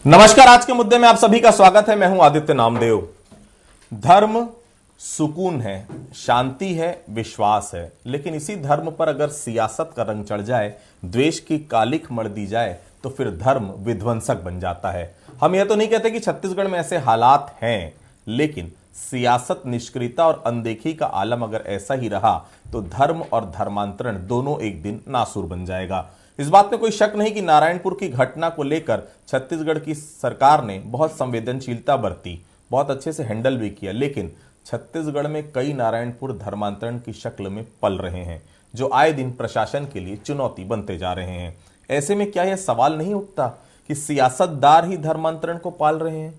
नमस्कार। आज के मुद्दे में आप सभी का स्वागत है। मैं हूं आदित्य नामदेव। धर्म सुकून है, शांति है, विश्वास है, लेकिन इसी धर्म पर अगर सियासत का रंग चढ़ जाए, द्वेष की कालिख मढ़ दी जाए, तो फिर धर्म विध्वंसक बन जाता है। हम यह तो नहीं कहते कि छत्तीसगढ़ में ऐसे हालात हैं, लेकिन सियासत, निष्क्रियता और अनदेखी का आलम अगर ऐसा ही रहा तो धर्म और धर्मांतरण दोनों एक दिन नासूर बन जाएगा। इस बात में कोई शक नहीं कि नारायणपुर की घटना को लेकर छत्तीसगढ़ की सरकार ने बहुत संवेदनशीलता बरती, बहुत अच्छे से हैंडल भी किया, लेकिन छत्तीसगढ़ में कई नारायणपुर धर्मांतरण की शक्ल में पल रहे हैं, जो आए दिन प्रशासन के लिए चुनौती बनते जा रहे हैं। ऐसे में क्या यह सवाल नहीं उठता कि सियासतदार ही धर्मांतरण को पाल रहे हैं?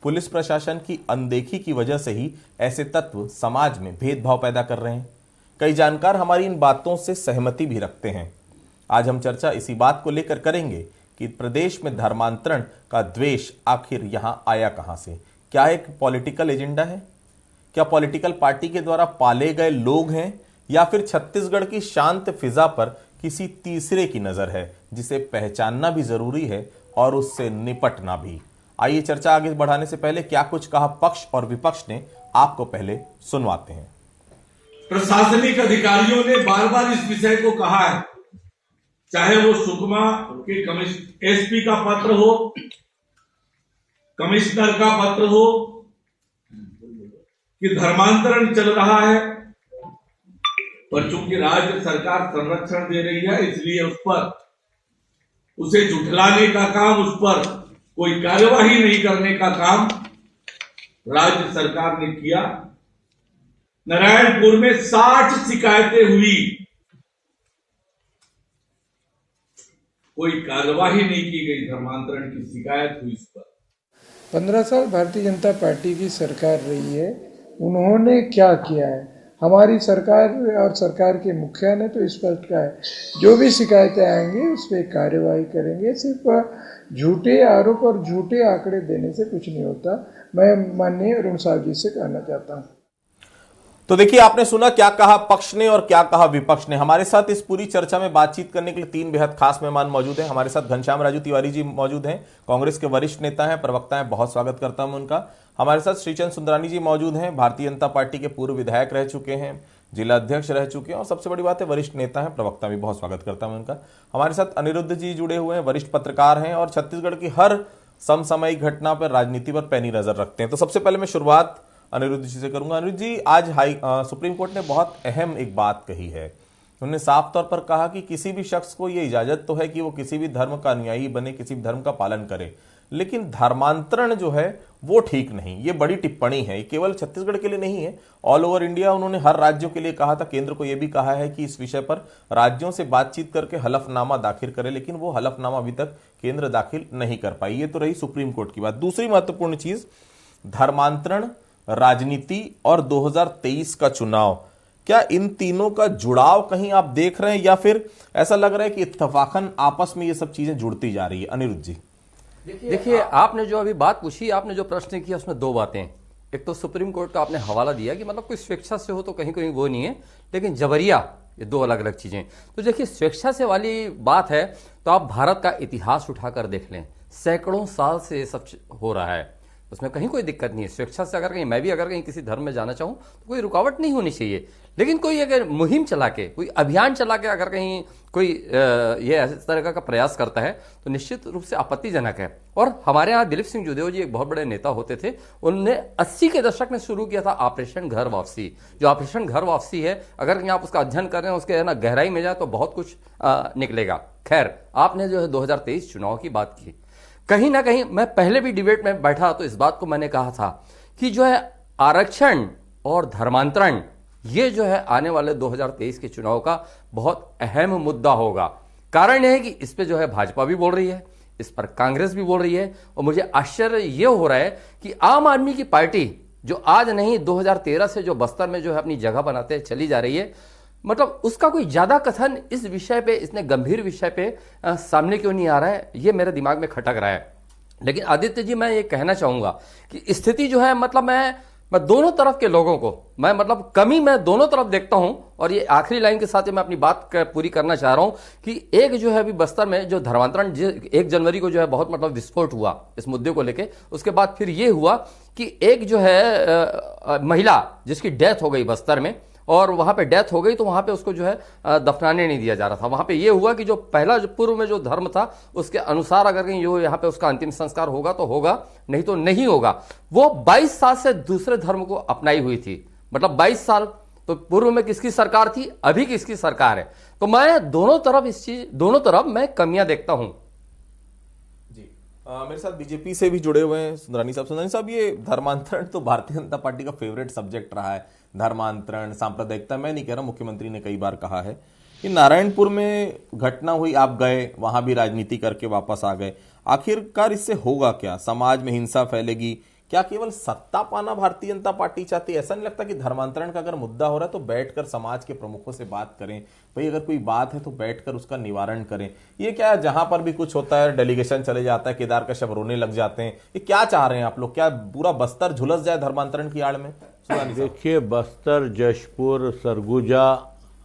पुलिस प्रशासन की अनदेखी की वजह से ही ऐसे तत्व समाज में भेदभाव पैदा कर रहे हैं। कई जानकार हमारी इन बातों से सहमति भी रखते हैं। आज हम चर्चा इसी बात को लेकर करेंगे कि प्रदेश में धर्मांतरण का द्वेष आखिर यहां आया कहां से। क्या एक पॉलिटिकल एजेंडा है? क्या पॉलिटिकल पार्टी के द्वारा पाले गए लोग हैं, या फिर छत्तीसगढ़ की शांत फिजा पर किसी तीसरे की नजर है, जिसे पहचानना भी जरूरी है और उससे निपटना भी। आइए चर्चा आगे बढ़ाने से पहले क्या कुछ कहा पक्ष और विपक्ष ने, आपको पहले सुनवाते हैं। प्रशासनिक अधिकारियों ने बार बार इस विषय को कहा है, चाहे वो सुकमा के एसपी का पत्र हो, कमिश्नर का पत्र हो, कि धर्मांतरण चल रहा है, पर चूंकि राज्य सरकार संरक्षण दे रही है, इसलिए उस पर, उसे झुठलाने का काम, उस पर कोई कार्यवाही नहीं करने का काम राज्य सरकार ने किया। नारायणपुर में 60 शिकायतें हुई, कोई कार्यवाही नहीं की गई। धर्मांतरण की शिकायत हुई इस पर। 15 साल भारतीय जनता पार्टी की सरकार रही है, उन्होंने क्या किया है? हमारी सरकार और सरकार के मुखिया ने तो स्पष्ट कहा है, जो भी शिकायतें आएंगी उस पर कार्यवाही करेंगे। सिर्फ झूठे आरोप और झूठे आंकड़े देने से कुछ नहीं होता। मैं माननीय अरुण साहब जी से कहना चाहता हूँ। तो देखिए, आपने सुना क्या कहा पक्ष ने और क्या कहा विपक्ष ने। हमारे साथ इस पूरी चर्चा में बातचीत करने के लिए तीन बेहद खास मेहमान मौजूद हैं। हमारे साथ घनश्याम राजू तिवारी जी मौजूद हैं, कांग्रेस के वरिष्ठ नेता हैं, प्रवक्ता हैं, बहुत स्वागत करता हूं उनका। हमारे साथ श्रीचंद सुंदरानी जी मौजूद हैं, भारतीय जनता पार्टी के पूर्व विधायक रह चुके हैं, जिला अध्यक्ष रह चुके हैं, और सबसे बड़ी बात है वरिष्ठ नेता हैं, प्रवक्ता भी, बहुत स्वागत करता हूं उनका। हमारे साथ अनिरुद्ध जी जुड़े हुए हैं, वरिष्ठ पत्रकार हैं और छत्तीसगढ़ की हर समसामयिक घटना पर, राजनीति पर पैनी नजर रखते हैं। तो सबसे पहले मैं शुरुआत अनिरुद्ध जी से करूंगा। अनिरुद्ध जी, आज सुप्रीम कोर्ट ने बहुत अहम एक बात कही है। उन्होंने साफ तौर पर कहा कि किसी भी शख्स को यह इजाजत तो है कि वो किसी भी धर्म का अनुयायी बने, किसी भी धर्म का पालन करे, लेकिन धर्मांतरण जो है वो ठीक नहीं। ये बड़ी टिप्पणी है, ये केवल छत्तीसगढ़ के लिए नहीं है, ऑल ओवर इंडिया उन्होंने हर राज्यों के लिए कहा था। केंद्र को यह भी कहा है कि इस विषय पर राज्यों से बातचीत करके हलफनामा दाखिल करे, लेकिन वो हलफनामा अभी तक केंद्र दाखिल नहीं कर पाई। ये तो रही सुप्रीम कोर्ट की बात। दूसरी महत्वपूर्ण चीज, धर्मांतरण, राजनीति और 2023 का चुनाव, क्या इन तीनों का जुड़ाव कहीं आप देख रहे हैं, या फिर ऐसा लग रहा है कि इत्तेफाकन आपस में ये सब चीजें जुड़ती जा रही है? अनिरुद्ध जी, देखिए, आपने जो अभी बात पूछी, आपने जो प्रश्न किया, उसमें दो बातें। एक तो सुप्रीम कोर्ट का आपने हवाला दिया कि मतलब कोई स्वेच्छा से हो तो कहीं कहीं वो नहीं है, लेकिन जबरिया, ये दो अलग अलग चीजें। तो देखिए, स्वेच्छा से वाली बात है तो आप भारत का इतिहास उठाकर देख लें, सैकड़ों साल से ये सब हो रहा है, उसमें कहीं कोई दिक्कत नहीं है। स्वेच्छा से अगर कहीं मैं भी अगर कहीं किसी धर्म में जाना चाहूं तो कोई रुकावट नहीं होनी चाहिए, लेकिन कोई अगर मुहिम चला के, कोई अभियान चला के अगर कहीं कोई ये इस तरह का प्रयास करता है तो निश्चित रूप से आपत्तिजनक है। और हमारे यहाँ दिलीप सिंह जुदेव जी एक बहुत बड़े नेता होते थे, उन्होंने 80 के दशक में शुरू किया था ऑपरेशन घर वापसी। जो ऑपरेशन घर वापसी है, अगर कहीं आप उसका अध्ययन कर रहे हैं, उसके ना गहराई में जाए तो बहुत कुछ निकलेगा। खैर, आपने जो है 2023 चुनाव की बात की, कहीं ना कहीं मैं पहले भी डिबेट में बैठा तो इस बात को मैंने कहा था कि जो है आरक्षण और धर्मांतरण, ये जो है आने वाले 2023 के चुनाव का बहुत अहम मुद्दा होगा। कारण यह है कि इस पे जो है भाजपा भी बोल रही है, इस पर कांग्रेस भी बोल रही है, और मुझे आश्चर्य यह हो रहा है कि आम आदमी की पार्टी, जो आज नहीं 2013 से जो बस्तर में जो है अपनी जगह बनाते चली जा रही है, मतलब उसका कोई ज्यादा कथन इस विषय पे, इतने गंभीर विषय पे सामने क्यों नहीं आ रहा है, ये मेरे दिमाग में खटक रहा है। लेकिन आदित्य जी, मैं ये कहना चाहूंगा कि स्थिति जो है, मतलब मैं मैं दोनों तरफ के लोगों को, मैं मतलब कमी मैं दोनों तरफ देखता हूं। और ये आखिरी लाइन के साथ मैं अपनी बात पूरी करना चाह रहा हूं कि एक जो है अभी बस्तर में जो धर्मांतरण 1 जनवरी को जो है बहुत मतलब विस्फोट हुआ इस मुद्दे को लेके। उसके बाद फिर ये हुआ कि एक जो है महिला जिसकी डेथ हो गई बस्तर में, और वहां पे डेथ हो गई तो वहां पे उसको जो है दफनाने नहीं दिया जा रहा था। वहां पे ये हुआ कि जो पहला जो पूर्व में जो धर्म था उसके अनुसार अगर कहीं जो यहाँ पे उसका अंतिम संस्कार होगा तो होगा, नहीं तो नहीं होगा। वो 22 साल से दूसरे धर्म को अपनाई हुई थी, मतलब 22 साल। तो पूर्व में किसकी सरकार थी, अभी किसकी सरकार है? तो मैं दोनों तरफ मैं कमियां देखता हूं। जी मेरे साथ बीजेपी से भी जुड़े हुए हैं सुंदरानी साहब, ये धर्मांतरण तो भारतीय जनता पार्टी का फेवरेट सब्जेक्ट रहा है। धर्मांतरण, सांप्रदायिकता, मैं नहीं कह रहा, मुख्यमंत्री ने कई बार कहा है कि नारायणपुर में घटना हुई, आप गए वहां भी राजनीति करके वापस आ गए। आखिरकार इससे होगा क्या? समाज में हिंसा फैलेगी क्या? केवल सत्ता पाना भारतीय जनता पार्टी चाहती है? ऐसा नहीं लगता कि धर्मांतरण का अगर मुद्दा हो रहा है तो बैठकर समाज के प्रमुखों से बात करें, भाई अगर कोई बात है तो बैठकर उसका निवारण करें। ये क्या है, जहां पर भी कुछ होता है डेलीगेशन चले जाता है, केदार का शव रोने लग जाते हैं। ये क्या चाह रहे हैं आप लोग? क्या पूरा बस्तर झुलस जाए धर्मांतरण की आड़ में? देखिए, बस्तर, जशपुर, सरगुजा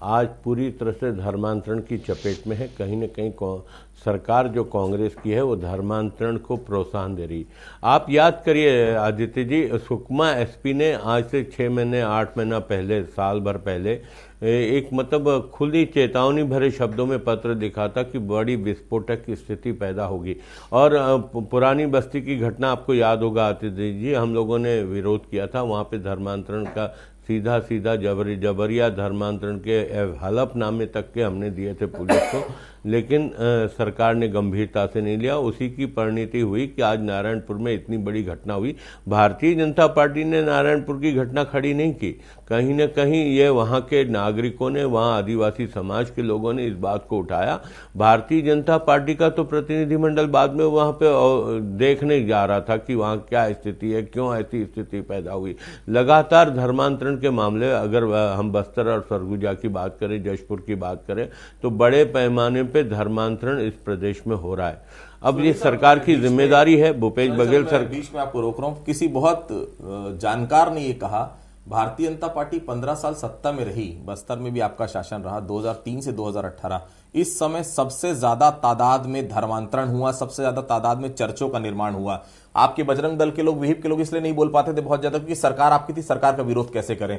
आज पूरी तरह से धर्मांतरण की चपेट में है। कहीं न कहीं सरकार जो कांग्रेस की है वो धर्मांतरण को प्रोत्साहन दे रही। आप याद करिए आदित्य जी, सुकमा एसपी ने आज से 6 महीने 8 महीना पहले, साल भर पहले एक मतलब खुली चेतावनी भरे शब्दों में पत्र लिखा था कि बड़ी विस्फोटक की स्थिति पैदा होगी। और पुरानी बस्ती की घटना आपको याद होगा आदित्य जी, हम लोगों ने विरोध किया था। वहाँ पे धर्मांतरण का सीधा जबरिया धर्मांतरण के हलफनामे तक के हमने दिए थे पुलिस को, लेकिन सरकार ने गंभीरता से नहीं लिया। उसी की परिणति हुई कि आज नारायणपुर में इतनी बड़ी घटना हुई। भारतीय जनता पार्टी ने नारायणपुर की घटना खड़ी नहीं की, कहीं न कहीं ये वहाँ के नागरिकों ने, वहाँ आदिवासी समाज के लोगों ने इस बात को उठाया। भारतीय जनता पार्टी का तो प्रतिनिधिमंडल बाद में वहाँ पे देखने जा रहा था कि वहाँ क्या स्थिति है, क्यों ऐसी स्थिति पैदा हुई। लगातार धर्मांतरण के मामले, अगर हम बस्तर और सरगुजा की बात करें, जशपुर की बात करें, तो बड़े पैमाने पे धर्मांतरण इस प्रदेश में हो रहा है। अब ये सरकार की जिम्मेदारी है। भूपेश बघेल सर, बीच में आपको रोक रहा हूं, किसी बहुत जानकार ने ये कहा, भारतीय जनता पार्टी 15 साल सत्ता में रही, बस्तर में भी आपका शासन रहा 2003 से 2018। इस समय सबसे ज्यादा तादाद में धर्मांतरण हुआ, सबसे ज्यादा तादाद में चर्चों का निर्माण हुआ। आपके बजरंग दल के लोग, विहिप के लोग इसलिए नहीं बोल पाते थे बहुत ज्यादा क्योंकि सरकार आपकी थी, सरकार का विरोध कैसे करें।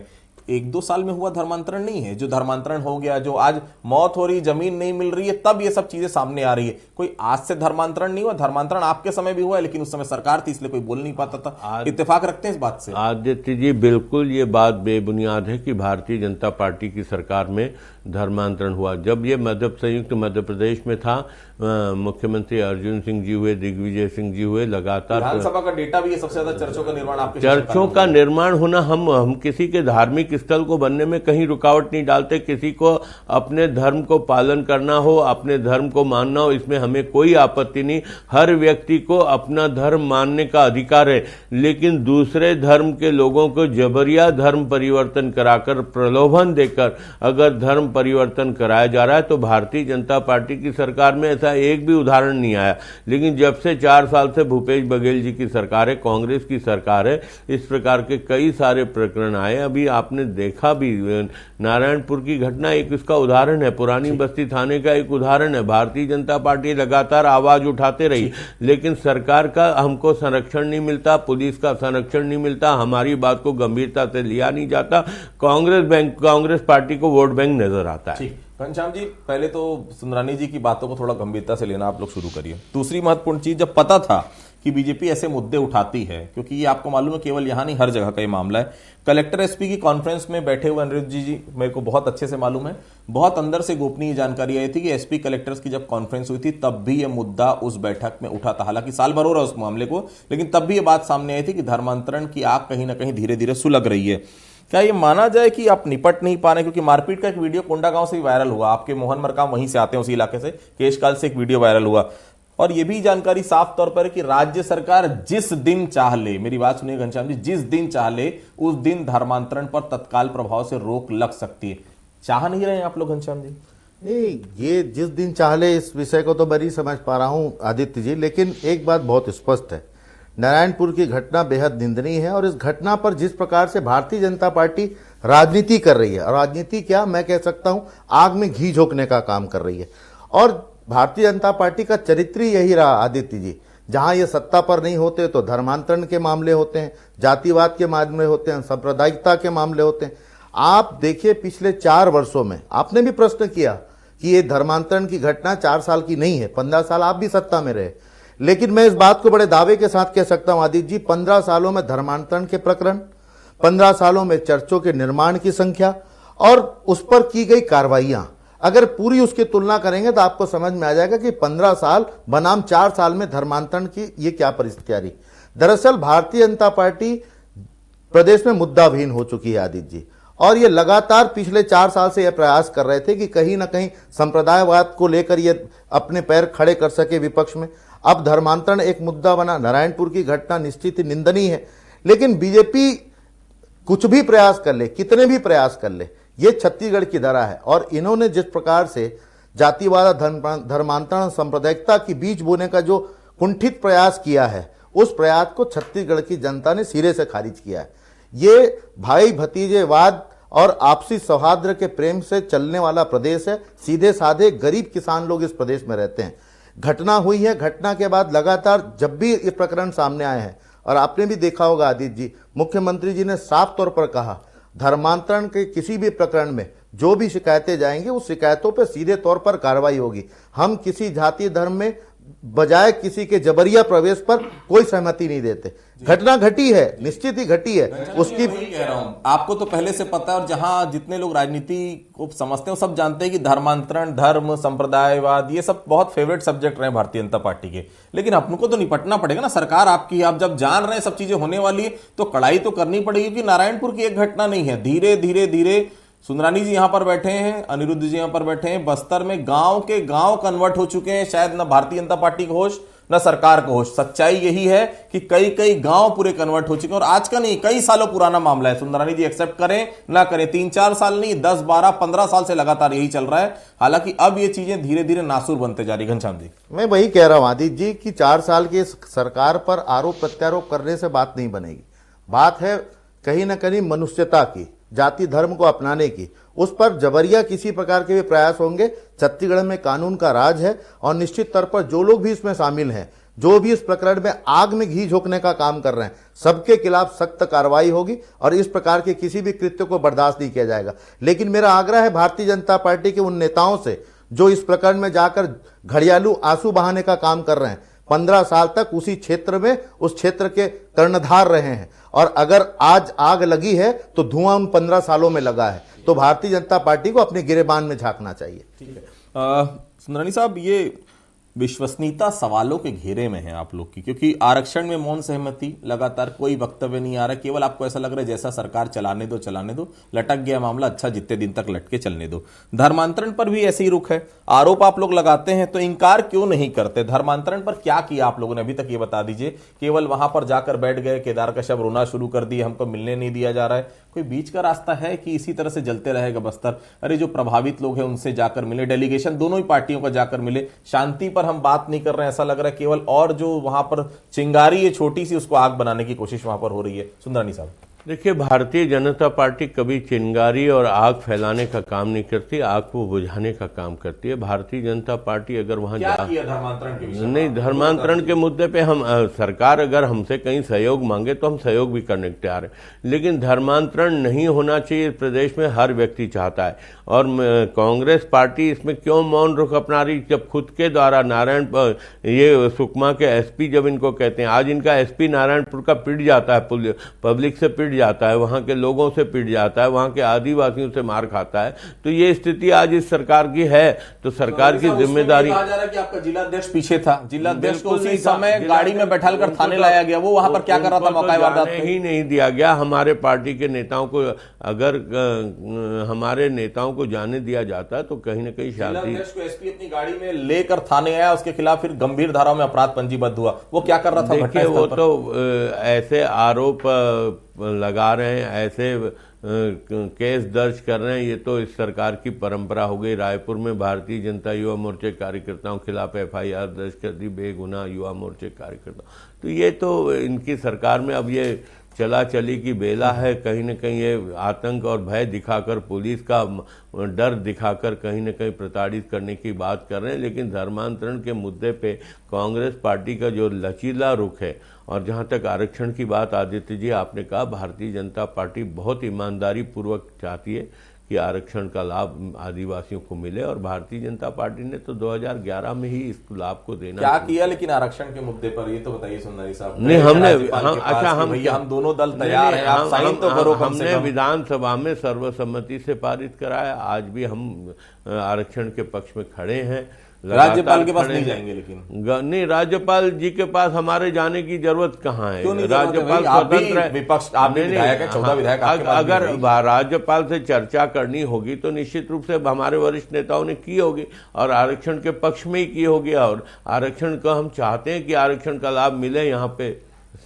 1-2 साल में हुआ धर्मांतरण नहीं है। जो धर्मांतरण हो गया, जो आज मौत हो रही, जमीन नहीं मिल रही है, तब ये सब चीजें सामने आ रही है। कोई आज से धर्मांतरण नहीं हुआ, धर्मांतरण आपके समय भी हुआ है, लेकिन उस समय सरकार थी इसलिए कोई बोल नहीं पाता था। इत्तेफाक रखते हैं इस बात से? आदित्य जी, बिल्कुल ये बात बेबुनियाद है कि भारतीय जनता पार्टी की सरकार में धर्मांतरण हुआ। जब ये संयुक्त मध्य प्रदेश में था, मुख्यमंत्री अर्जुन सिंह जी हुए, दिग्विजय सिंह जी हुए, लगातार विधानसभा का डेटा भी है, सबसे ज्यादा चर्चों का निर्माण आपके चर्चों का निर्माण होना। हम किसी के धार्मिक स्थल को बनने में कहीं रुकावट नहीं डालते। किसी को अपने धर्म को पालन करना हो, अपने धर्म को मानना हो, इसमें हमें कोई आपत्ति नहीं। हर व्यक्ति को अपना धर्म मानने का अधिकार है, लेकिन दूसरे धर्म के लोगों को जबरिया धर्म परिवर्तन कराकर, प्रलोभन देकर अगर धर्म परिवर्तन कराया जा रहा है तो भारतीय जनता पार्टी की सरकार में ऐसा एक भी उदाहरण नहीं आया। लेकिन जब से 4 साल से भूपेश बघेल जी की सरकार है, कांग्रेस की सरकार है, इस प्रकार के कई सारे प्रकरण आए। अभी आपने देखा भी, नारायणपुर की घटना एक इसका उदाहरण है, पुरानी बस्ती थाने का एक उदाहरण है। भारतीय जनता पार्टी लगातार आवाज उठाते रही, लेकिन सरकार का हमको संरक्षण नहीं मिलता, पुलिस का संरक्षण नहीं मिलता, हमारी बात को गंभीरता से लिया नहीं जाता। कांग्रेस पार्टी को वोट बैंक नजर आता है। घनश्याम जी, पहले तो सुंदरानी जी की बातों को थोड़ा गंभीरता से लेना आप लोग शुरू करिए। दूसरी महत्वपूर्ण चीज, जब पता था कि बीजेपी ऐसे मुद्दे उठाती है, क्योंकि ये आपको मालूम है केवल यहां नहीं हर जगह का ये मामला है, कलेक्टर एसपी की कॉन्फ्रेंस में बैठे हुए अनिरुद्ध जी मेरे को बहुत अच्छे से मालूम है, बहुत अंदर से गोपनीय जानकारी आई थी कि एसपी कलेक्टर्स की जब कॉन्फ्रेंस हुई थी तब भी यह मुद्दा उस बैठक में उठा था। हालांकि साल भर हो रहा है उस मामले को, लेकिन तब भी यह बात सामने आई थी कि धर्मांतरण की आग कहीं ना कहीं धीरे धीरे सुलग रही है। क्या ये माना जाए कि आप निपट नहीं पा रहे? क्योंकि मारपीट का एक वीडियो कोंडागांव से भी वायरल हुआ, आपके मोहन मरकाम वहीं से आते हैं, उसी इलाके से, केशकाल से एक वीडियो वायरल हुआ, और यह भी जानकारी साफ तौर पर है कि राज्य सरकार जिस दिन चाह ले, मेरी बात सुनिए घनश्याम जी, जिस दिन चाह ले उस दिन धर्मांतरण पर तत्काल प्रभाव से रोक लग सकती है। चाह नहीं रहे हैं आप लोग घनश्याम जी? नहीं, ये जिस दिन चाह ले, इस विषय को तो मैं नहीं समझ पा रहा हूं आदित्य जी, लेकिन एक बात बहुत स्पष्ट है, नारायणपुर की घटना बेहद निंदनीय है और इस घटना पर जिस प्रकार से भारतीय जनता पार्टी राजनीति कर रही है, और राजनीति क्या मैं कह सकता हूं आग में घी झोंकने का काम कर रही है। और भारतीय जनता पार्टी का चरित्र ही यही रहा आदित्य जी, जहां ये सत्ता पर नहीं होते तो धर्मांतरण के मामले होते हैं, जातिवाद के मामले होते हैं, सांप्रदायिकता के मामले होते हैं। आप देखिए पिछले 4 वर्षों में आपने भी प्रश्न किया कि ये धर्मांतरण की घटना 4 साल की नहीं है, 15 साल आप भी सत्ता में रहे, लेकिन मैं इस बात को बड़े दावे के साथ कह सकता हूं आदित्य जी, 15 सालों में धर्मांतरण के प्रकरण, 15 सालों में चर्चों के निर्माण की संख्या और उस पर की गई कार्रवाइयां, अगर पूरी उसकी तुलना करेंगे तो आपको समझ में आ जाएगा कि 15 साल बनाम 4 साल में धर्मांतरण की ये क्या परिस्थिति आ रही। दरअसल भारतीय जनता पार्टी प्रदेश में मुद्दाविहीन हो चुकी है आदित्य जी, और ये लगातार पिछले 4 साल से यह प्रयास कर रहे थे कि कहीं ना कहीं संप्रदायवाद को लेकर ये अपने पैर खड़े कर सके विपक्ष में। अब धर्मांतरण एक मुद्दा बना, नारायणपुर की घटना निश्चित ही निंदनीय है, लेकिन बीजेपी कुछ भी प्रयास कर ले, कितने भी प्रयास कर ले, ये छत्तीसगढ़ की धरा है। और इन्होंने जिस प्रकार से जातिवाद, धर्मांतरण, सांप्रदायिकता की बीज बोने का जो कुंठित प्रयास किया है, उस प्रयास को छत्तीसगढ़ की जनता ने सिरे से खारिज किया है। ये भाई भतीजेवाद और आपसी सौहार्द के प्रेम से चलने वाला प्रदेश है। सीधे साधे गरीब किसान लोग इस प्रदेश में रहते हैं। घटना हुई है, घटना के बाद लगातार जब भी ये प्रकरण सामने आए हैं, और आपने भी देखा होगा आदित्य जी, मुख्यमंत्री जी ने साफ तौर पर कहा धर्मांतरण के किसी भी प्रकरण में जो भी शिकायतें जाएंगी उस शिकायतों पर सीधे तौर पर कार्रवाई होगी। हम किसी जाति धर्म में बजाय किसी के जबरिया प्रवेश पर कोई सहमति नहीं देते। घटना घटी है, निश्चित ही घटी है, उसकी वही कह रहा हूं, आपको तो पहले से पता है, और जहां जितने लोग राजनीति को समझते हैं सब जानते हैं कि धर्मांतरण, धर्म, संप्रदायवाद ये सब बहुत फेवरेट सब्जेक्ट रहे भारतीय जनता पार्टी के। लेकिन अपन को तो निपटना पड़ेगा ना, सरकार आपकी, आप जब जान रहे हैं सब चीजें होने वाली है तो कड़ाई तो करनी पड़ेगी। कि नारायणपुर की एक घटना नहीं है, धीरे धीरे धीरे सुंदरानी जी यहां पर बैठे हैं, अनिरुद्ध जी यहां पर बैठे हैं, बस्तर में गांव के गांव कन्वर्ट हो चुके हैं। शायद न भारतीय जनता पार्टी को होश न सरकार को होश। सच्चाई यही है कि कई कई गांव पूरे कन्वर्ट हो चुके हैं, और आज का नहीं कई सालों पुराना मामला है। सुंदरानी जी एक्सेप्ट करें ना करें, 3-4 साल नहीं, 10, 12, 15 साल से लगातार यही चल रहा है। हालांकि अब ये चीजें धीरे धीरे नासूर बनते जा रही। घनश्याम जी, मैं वही कह रहा हूं आदित्य जी कि 4 साल की सरकार पर आरोप प्रत्यारोप करने से बात नहीं बनेगी। बात है कहीं ना कहीं मनुष्यता की, जाति धर्म को अपनाने की। उस पर जबरिया किसी प्रकार के भी प्रयास होंगे। छत्तीसगढ़ में कानून का राज है, और निश्चित तौर पर जो लोग भी इसमें शामिल हैं, जो भी इस प्रकरण में आग में घी झोंकने का काम कर रहे हैं, सबके खिलाफ सख्त कार्रवाई होगी, और इस प्रकार के किसी भी कृत्य को बर्दाश्त नहीं किया जाएगा। लेकिन मेरा आग्रह है भारतीय जनता पार्टी के उन नेताओं से जो इस प्रकरण में जाकर घड़ियालू आंसू बहाने का काम कर रहे हैं। 15 साल तक उसी क्षेत्र में, उस क्षेत्र के कर्णधार रहे हैं, और अगर आज आग लगी है तो धुआं उन 15 सालों में लगा है। तो भारतीय जनता पार्टी को अपने गिरेबान में झांकना चाहिए। ठीक है। सुंदरानी साहब, ये विश्वसनीयता सवालों के घेरे में है आप लोग की, क्योंकि आरक्षण में मौन सहमति, लगातार कोई वक्तव्य नहीं आ रहा। केवल आपको ऐसा लग रहा है जैसा सरकार चलाने दो, लटक गया मामला, अच्छा जितने दिन तक लटके चलने दो। धर्मांतरण पर भी ऐसे ही रुख है, आरोप आप लोग लगाते हैं तो इंकार क्यों नहीं करते? धर्मांतरण पर क्या किया आप लोगों ने अभी तक, ये बता दीजिए। केवल वहां पर जाकर बैठ गए, केदार कश्यप रोना शुरू कर दिए, हमको मिलने नहीं दिया जा रहा है। कोई बीच का रास्ता है कि इसी तरह से जलते रहेगा बस्तर? अरे जो प्रभावित लोग हैं उनसे जाकर मिले, डेलीगेशन दोनों ही पार्टियों का जाकर मिले। शांति पर हम बात नहीं कर रहे हैं, ऐसा लग रहा है केवल, और जो वहां पर चिंगारी है छोटी सी, उसको आग बनाने की कोशिश वहां पर हो रही है। सुंदरानी साहब, देखिए, भारतीय जनता पार्टी कभी चिंगारी और आग फैलाने का काम नहीं करती, आग को बुझाने का काम करती है। भारतीय जनता पार्टी अगर वहां धर्मांतरण के विषय नहीं, धर्मांतरण के मुद्दे पे हम सरकार अगर हमसे कहीं सहयोग मांगे तो हम सहयोग भी करने को तैयार है, लेकिन धर्मांतरण नहीं होना चाहिए। प्रदेश में हर व्यक्ति चाहता है, और कांग्रेस पार्टी इसमें क्यों मौन रुख अपना रही, जब खुद के द्वारा नारायण ये सुकमा के एसपी जब इनको कहते हैं, आज इनका एसपी नारायणपुर का पिट जाता है, पब्लिक से पिट जाता है, वहां के लोगों से पिट जाता है, वहां के आदिवासियों से मार खाता है। तो ये स्थिति आज इस सरकार की है, तो सरकार की जिम्मेदारी। कहा जा रहा है कि आपका जिलाध्यक्ष पीछे था, जिलाध्यक्ष को उसी समय गाड़ी में बैठाकर थाने लाया गया, वो वहां पर क्या कर रहा था? मौका वारदात ही नहीं दिया गया। हमारे पार्टी के नेताओं को, अगर हमारे नेताओं को जाने दिया जाता तो कहीं ना कहीं शांति। एसपी अपनी गाड़ी में लेकर थाने आया, उसके खिलाफ फिर गंभीर धाराओं में अपराध पंजीबद्ध हुआ। वो क्या कर रहा था? देखिए, वो तो ऐसे आरोप लगा रहे हैं, ऐसे केस दर्ज कर रहे हैं, ये तो इस सरकार की परंपरा हो गई। रायपुर में भारतीय जनता युवा मोर्चे कार्यकर्ताओं के खिलाफ FIR दर्ज कर दी, बेगुनाह युवा मोर्चे कार्यकर्ता। तो ये तो इनकी सरकार में अब ये चला चली की बेला है। कहीं न कहीं ये आतंक और भय दिखाकर, पुलिस का डर दिखाकर कहीं न कहीं प्रताड़ित करने की बात कर रहे हैं। लेकिन धर्मांतरण के मुद्दे पे कांग्रेस पार्टी का जो लचीला रुख है, और जहां तक आरक्षण की बात आदित्य जी आपने कहा, भारतीय जनता पार्टी बहुत ईमानदारी पूर्वक चाहती है कि आरक्षण का लाभ आदिवासियों को मिले, और भारतीय जनता पार्टी ने तो 2011 में ही इस लाभ को देना क्या किया। लेकिन आरक्षण के मुद्दे पर ये तो बताइए सुंदरी साहब। नहीं, हमने हम दोनों दल तैयार हैं, आप साइन तो करो कम से हमने कम। विधानसभा में सर्वसम्मति से पारित कराया। आज भी हम आरक्षण के पक्ष में खड़े हैं। राज्यपाल के पास नहीं जाएंगे, लेकिन नहीं, राज्यपाल जी के पास हमारे जाने की जरूरत कहाँ है। राज्यपाल स्वतंत्र है, विपक्ष आप भी विधायक हैं, 14 विधायक आपके पास भी अगर राज्यपाल से चर्चा करनी होगी तो निश्चित रूप से हमारे वरिष्ठ नेताओं ने की होगी, और आरक्षण के पक्ष में ही की होगी। और आरक्षण का हम चाहते हैं कि आरक्षण का लाभ मिले, यहाँ पे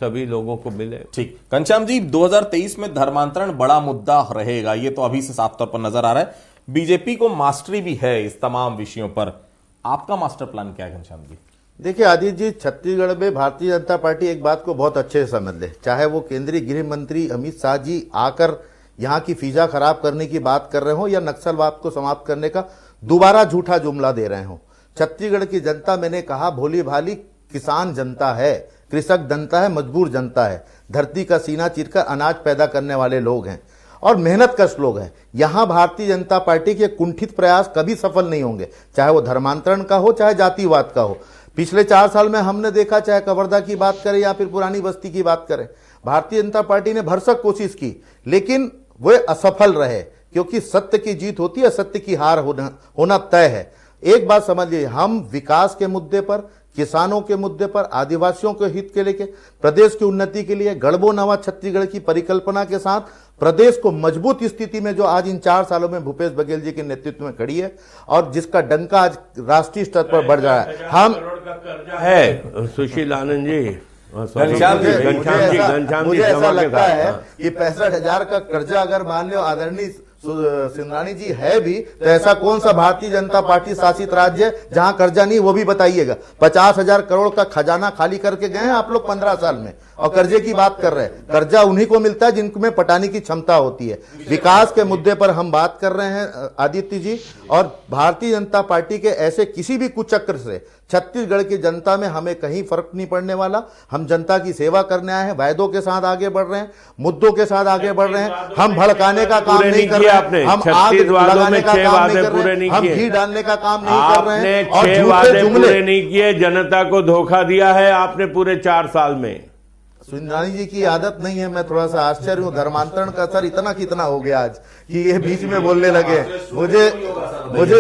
सभी लोगों को मिले। ठीक। घनश्याम जी, 2023 में धर्मांतरण बड़ा मुद्दा रहेगा, ये तो अभी से साफ तौर पर नजर आ रहा है। बीजेपी को मास्टरी भी है इस तमाम विषयों पर, आपका मास्टर प्लान क्या है घनश्याम जी? देखिए आदित्य जी, छत्तीसगढ़ में भारतीय जनता पार्टी एक बात को बहुत अच्छे से समझ ले, चाहे वो केंद्रीय गृह मंत्री अमित शाह जी आकर यहाँ की फिजा खराब करने की बात कर रहे हो, या नक्सलवाद को समाप्त करने का दोबारा झूठा जुमला दे रहे हो। छत्तीसगढ़ की जनता, मैंने कहा, भोली भाली किसान जनता है, कृषक जनता है, मजबूर जनता है, धरती का सीना चीरकर अनाज पैदा करने वाले लोग हैं और मेहनत कश लोग हैं। यहां भारतीय जनता पार्टी के कुंठित प्रयास कभी सफल नहीं होंगे, चाहे वो धर्मांतरण का हो, चाहे जातिवाद का हो। पिछले 4 साल में हमने देखा, चाहे कवर्धा की बात करें या फिर पुरानी बस्ती की बात करें, भारतीय जनता पार्टी ने भरसक कोशिश की, लेकिन वे असफल रहे, क्योंकि सत्य की जीत होती है, सत्य की हार होना तय है। एक बात समझिए, हम विकास के मुद्दे पर, किसानों के मुद्दे पर, आदिवासियों के हित के लेके, प्रदेश की उन्नति के लिए गढ़बो नवा छत्तीसगढ़ की परिकल्पना के साथ प्रदेश को मजबूत स्थिति में जो आज इन 4 सालों में भूपेश बघेल जी के नेतृत्व में खड़ी है, और जिसका डंका आज राष्ट्रीय स्तर पर बढ़ रहा है। हम है सुशील आनंद जी, मुझे ऐसा लगता है कि 65,000 का कर्जा अगर मान लो आदरणीय सिंघरानी जी है भी, तो ऐसा कौन सा भारतीय जनता पार्टी शासित राज्य है जहां कर्जा नहीं, वो भी बताइएगा। 50,000 करोड़ का खजाना खाली करके गए हैं आप लोग 15 साल में, और कर्जे की बात कर रहे हैं। कर्जा उन्हीं को मिलता है जिनमें पटाने की क्षमता होती है। विकास के मुद्दे पर हम बात कर रहे हैं आदित्य जी, और भारतीय जनता पार्टी के ऐसे किसी भी कुचक्र से छत्तीसगढ़ की जनता में हमें कहीं फर्क नहीं पड़ने वाला। हम जनता की सेवा करने आए हैं, वायदों के साथ आगे बढ़ रहे हैं, मुद्दों के साथ आगे बढ़ रहे हैं। हम भड़काने का काम नहीं कर रहे हैं, हम आग लगाने का काम नहीं कर रहे हैं, हम घी डालने का काम नहीं कर रहे हैं, और 6 वादे पूरे नहीं किए, जनता को धोखा दिया है आपने पूरे 4 साल में। सुंदरानी जी की आदत नहीं है, मैं थोड़ा सा आश्चर्य हूँ, धर्मांतरण का असर इतना कितना हो गया आज कि ये बीच में बोलने लगे।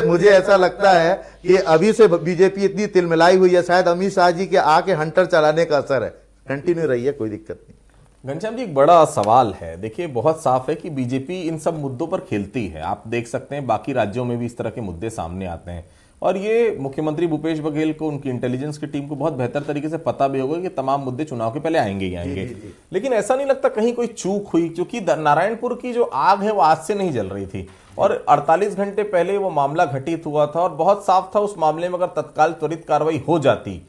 मुझे ऐसा लगता है कि अभी से बीजेपी इतनी तिलमिलाई हुई है, शायद अमित शाह जी के आके हंटर चलाने का असर है। कंटिन्यू रहिए, कोई दिक्कत नहीं। घनश्याम जी, एक बड़ा सवाल है। देखिए, बहुत साफ है कि बीजेपी इन सब मुद्दों पर खेलती है। आप देख सकते हैं बाकी राज्यों में भी इस तरह के मुद्दे सामने आते हैं, और ये मुख्यमंत्री भूपेश बघेल को, उनकी इंटेलिजेंस की टीम को बहुत बेहतर तरीके से पता भी होगा कि तमाम मुद्दे चुनाव के पहले आएंगे ही आएंगे। लेकिन ऐसा नहीं लगता कहीं कोई चूक हुई, क्योंकि नारायणपुर की जो आग है वो आज से नहीं जल रही थी, और 48 घंटे पहले वो मामला घटित हुआ था, और बहुत साफ था उस मामले में अगर तत्काल त्वरित कार्रवाई हो जाती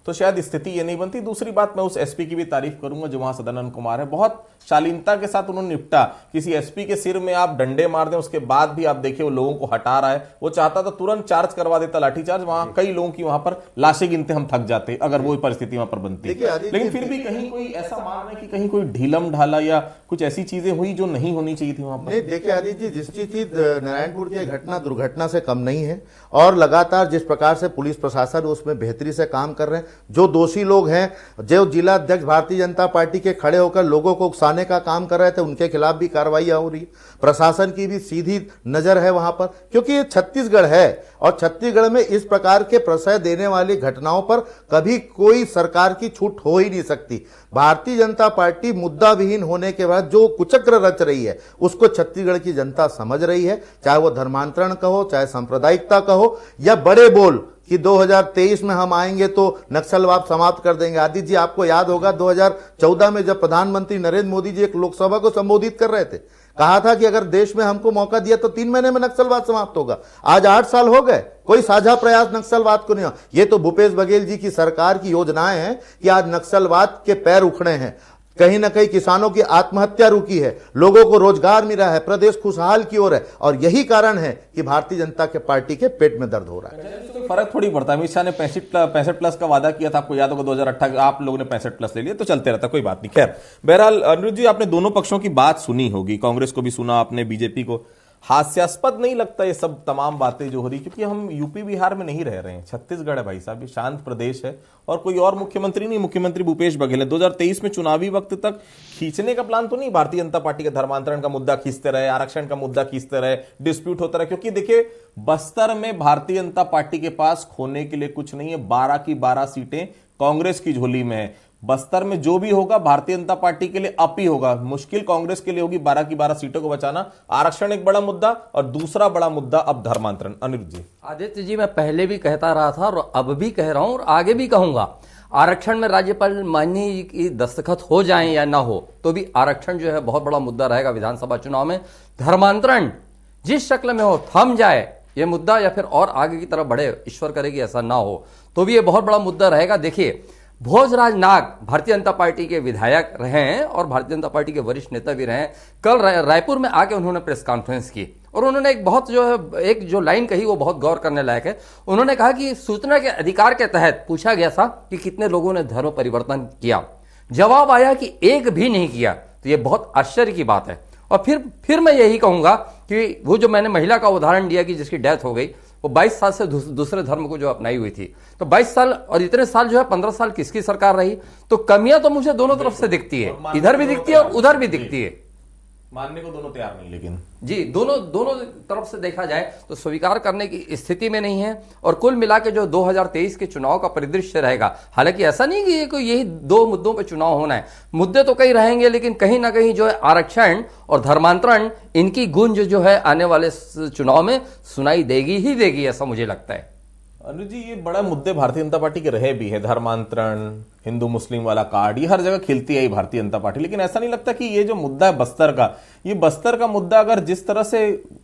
तो शायद स्थिति ये नहीं बनती। दूसरी बात, मैं उस एसपी की भी तारीफ करूंगा जो वहां सदानंद कुमार है, बहुत शालीनता के साथ उन्होंने निपटा। किसी एसपी के सिर में आप डंडे मार दें, उसके बाद भी आप देखिए वो लोगों को हटा रहा है। वो चाहता था तुरंत चार्ज करवा देता, लाठीचार्ज, वहां कई लोगों की वहां पर लाशें गिनते हम थक जाते अगर वो परिस्थिति वहां पर बनती। लेकिन फिर भी कहीं कोई ऐसा मान है कि कहीं कोई ढीलम ढाला या कुछ ऐसी चीजें हुई जो नहीं होनी चाहिए थी वहां पर? देखिए आदित्य जी, जिस चीज नारायणपुर की घटना दुर्घटना से कम नहीं है, और लगातार जिस प्रकार से पुलिस प्रशासन उसमें बेहतरी से काम कर रहे हैं, जो दोषी लोग हैं, जो जिला अध्यक्ष भारतीय जनता पार्टी के खड़े होकर लोगों को उकसाने का काम कर रहे थे, उनके खिलाफ भी कार्रवाई हो रही है। प्रशासन की भी सीधी नजर है वहां पर, क्योंकि ये छत्तीसगढ़ है, और छत्तीसगढ़ में इस प्रकार के प्रश्रय देने वाली घटनाओं पर कभी कोई सरकार की छूट हो ही नहीं सकती। भारतीय जनता पार्टी मुद्दा विहीन होने के बाद जो कुचक्र रच रही है उसको छत्तीसगढ़ की जनता समझ रही है, चाहे वो धर्मांतरण का हो, चाहे सांप्रदायिकता का हो, या बड़े बोल कि 2023 में हम आएंगे तो नक्सलवाद समाप्त कर देंगे। आदित्य जी, आपको याद होगा 2014 में जब प्रधानमंत्री नरेंद्र मोदी जी एक लोकसभा को संबोधित कर रहे थे, कहा था कि अगर देश में हमको मौका दिया तो 3 महीने में नक्सलवाद समाप्त होगा। आज 8 साल हो गए, कोई साझा प्रयास नक्सलवाद को नहीं हुआ। ये तो भूपेश बघेल जी की सरकार की योजनाएं हैं कि आज नक्सलवाद के पैर उखड़े हैं, कहीं ना कहीं किसानों की आत्महत्या रुकी है, लोगों को रोजगार मिला है, प्रदेश खुशहाल की ओर है। और यही कारण है कि भारतीय जनता के पार्टी के पेट में दर्द हो रहा है। तो फर्क थोड़ी पड़ता है। अमित शाह ने 65 प्लस का वादा किया था, आपको याद होगा 2018, आप लोगों ने 65 प्लस ले लिया, तो चलते रहता, कोई बात नहीं। खैर, बहरहाल अनिरुद्ध जी, आपने दोनों पक्षों की बात सुनी होगी, कांग्रेस को भी सुना आपने, बीजेपी को। हास्यास्पद नहीं लगता ये सब तमाम बातें जो हो रही, क्योंकि हम यूपी बिहार में नहीं रह रहे हैं, छत्तीसगढ़ है भाई साहब, ये शांत प्रदेश है और कोई और मुख्यमंत्री नहीं, मुख्यमंत्री भूपेश बघेल है। 2023 में चुनावी वक्त तक खींचने का प्लान तो नहीं भारतीय जनता पार्टी का, धर्मांतरण का मुद्दा खींचते रहे, आरक्षण का मुद्दा खींचते रहे, डिस्प्यूट होता रहे, क्योंकि देखिए बस्तर में भारतीय जनता पार्टी के पास खोने के लिए कुछ नहीं है। 12 की 12 सीटें कांग्रेस की झोली में है। बस्तर में जो भी होगा भारतीय जनता पार्टी के लिए अप ही होगा, मुश्किल कांग्रेस के लिए होगी 12 की 12 सीटों को बचाना। आरक्षण एक बड़ा मुद्दा और दूसरा बड़ा मुद्दा अब धर्मांतरण। अनिरुद्ध जी। आदित्य जी, मैं पहले भी कहता रहा था और अब भी कह रहा हूं और आगे भी कहूंगा, आरक्षण में राज्यपाल माननीय की दस्तखत हो जाएं या ना हो, तो भी आरक्षण जो है बहुत बड़ा मुद्दा रहेगा विधानसभा चुनाव में। धर्मांतरण जिस शक्ल में हो, थम जाए ये मुद्दा या फिर और आगे की तरफ बढ़े, ईश्वर करे कि ऐसा ना हो, तो भी ये बहुत बड़ा मुद्दा रहेगा। देखिए, भोजराज नाग भारतीय जनता पार्टी के विधायक रहे हैं और भारतीय जनता पार्टी के वरिष्ठ नेता भी रहे हैं। कल रायपुर में आके उन्होंने प्रेस कॉन्फ्रेंस की और उन्होंने एक जो लाइन कही वो बहुत गौर करने लायक है। उन्होंने कहा कि सूचना के अधिकार के तहत पूछा गया था कि कितने लोगों ने धर्म परिवर्तन किया, जवाब आया कि एक भी नहीं किया। तो ये बहुत आश्चर्य की बात है। और फिर मैं यही कहूंगा कि वो जो मैंने महिला का उदाहरण दिया कि जिसकी डेथ हो गई, वो 22 साल से दूसरे धर्म को जो अपनाई हुई थी, तो 22 साल और इतने साल जो है 15 साल किसकी सरकार रही। तो कमियां तो मुझे दोनों तरफ से दिखती है, इधर भी दिखती है और उधर भी दिखती है। मानने को दोनों तैयार नहीं, लेकिन जी दोनों तरफ से देखा जाए तो स्वीकार करने की स्थिति में नहीं है। और कुल मिला के जो 2023 के चुनाव का परिदृश्य रहेगा, हालांकि ऐसा नहीं कि ये कोई यही 2 मुद्दों पे चुनाव होना है, मुद्दे तो कई रहेंगे, लेकिन कहीं ना कहीं जो है आरक्षण और धर्मांतरण, इनकी गूंज जो है आने वाले चुनाव में सुनाई देगी ही देगी, ऐसा मुझे लगता है। अनुज जी, ये बड़ा मुद्दे भारतीय जनता पार्टी के रहे भी है, धर्मांतरण, हिंदू मुस्लिम वाला कार्ड, ये हर जगह खिलती है ही भारतीय जनता पार्टी। लेकिन ऐसा नहीं लगता कि ये जो मुद्दा है बस्तर का, ये बस्तर का मुद्दा अगर जिस तरह से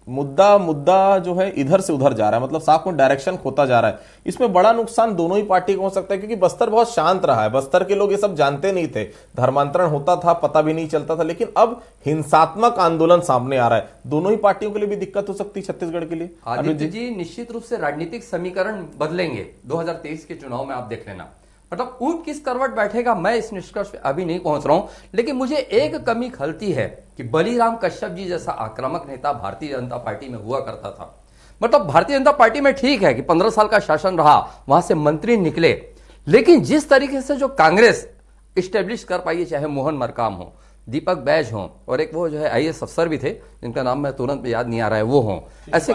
मुद्दा जो है इधर से उधर जा रहा है, मतलब साफ में डायरेक्शन खोता जा रहा है, इसमें बड़ा नुकसान दोनों ही पार्टी को हो सकता है। क्योंकि बस्तर बहुत शांत रहा है, बस्तर के लोग ये सब जानते नहीं थे, धर्मांतरण होता था पता भी नहीं चलता था, लेकिन अब हिंसात्मक आंदोलन सामने आ रहा है। दोनों ही पार्टियों के लिए भी दिक्कत हो सकती है, छत्तीसगढ़ के लिए। आदित्य जी, निश्चित रूप से राजनीतिक समीकरण बदलेंगे 2023 के चुनाव में, आप देख लेना। मतलब ऊंट किस करवट बैठेगा, मैं इस निष्कर्ष पे अभी नहीं पहुंच रहा हूं, लेकिन मुझे एक कमी खलती है कि बलीराम कश्यप जी जैसा आक्रामक नेता भारतीय जनता पार्टी में हुआ करता था। मतलब भारतीय जनता पार्टी में ठीक है कि 15 साल का शासन रहा, वहां से मंत्री निकले, लेकिन जिस तरीके से जो कांग्रेस स्टेब्लिश कर पाई है, चाहे मोहन मरकाम हो, दीपक बैज हो और एक वो जो है आईएएस अफसर भी थे जिनका नाम मैं तुरंत याद नहीं आ रहा है, वो हो ऐसे,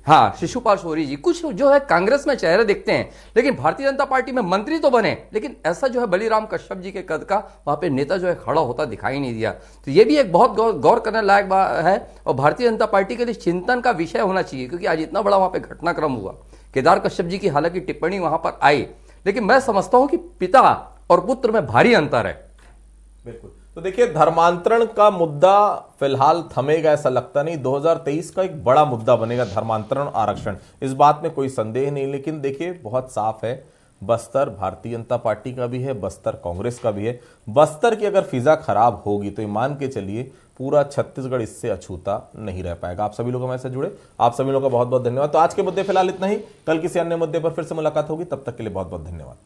हाँ शिशुपाल सोरी जी, कुछ जो है कांग्रेस में चेहरे दिखते हैं, लेकिन भारतीय जनता पार्टी में मंत्री तो बने, लेकिन ऐसा जो है बलीराम कश्यप जी के कद का वहां पे नेता जो है खड़ा होता दिखाई नहीं दिया। तो ये भी एक बहुत गौर करने लायक बात है और भारतीय जनता पार्टी के लिए चिंतन का विषय होना चाहिए। क्योंकि आज इतना बड़ा वहां पे घटनाक्रम हुआ, केदार कश्यप जी की हालांकि टिप्पणी वहां पर आई, लेकिन मैं समझता हूं कि पिता और पुत्र में भारी अंतर है। बिल्कुल। तो देखिए, धर्मांतरण का मुद्दा फिलहाल थमेगा ऐसा लगता नहीं, 2023 का एक बड़ा मुद्दा बनेगा धर्मांतरण आरक्षण, इस बात में कोई संदेह नहीं। लेकिन देखिए, बहुत साफ है, बस्तर भारतीय जनता पार्टी का भी है, बस्तर कांग्रेस का भी है। बस्तर की अगर फिजा खराब होगी तो मान के चलिए पूरा छत्तीसगढ़ इससे अछूता नहीं रह पाएगा। आप सभी लोग हमारे साथ जुड़े, आप सभी लोगों का बहुत बहुत धन्यवाद। तो आज के मुद्दे फिलहाल इतना ही, कल किसी अन्य मुद्दे पर फिर से मुलाकात होगी, तब तक के लिए बहुत बहुत धन्यवाद।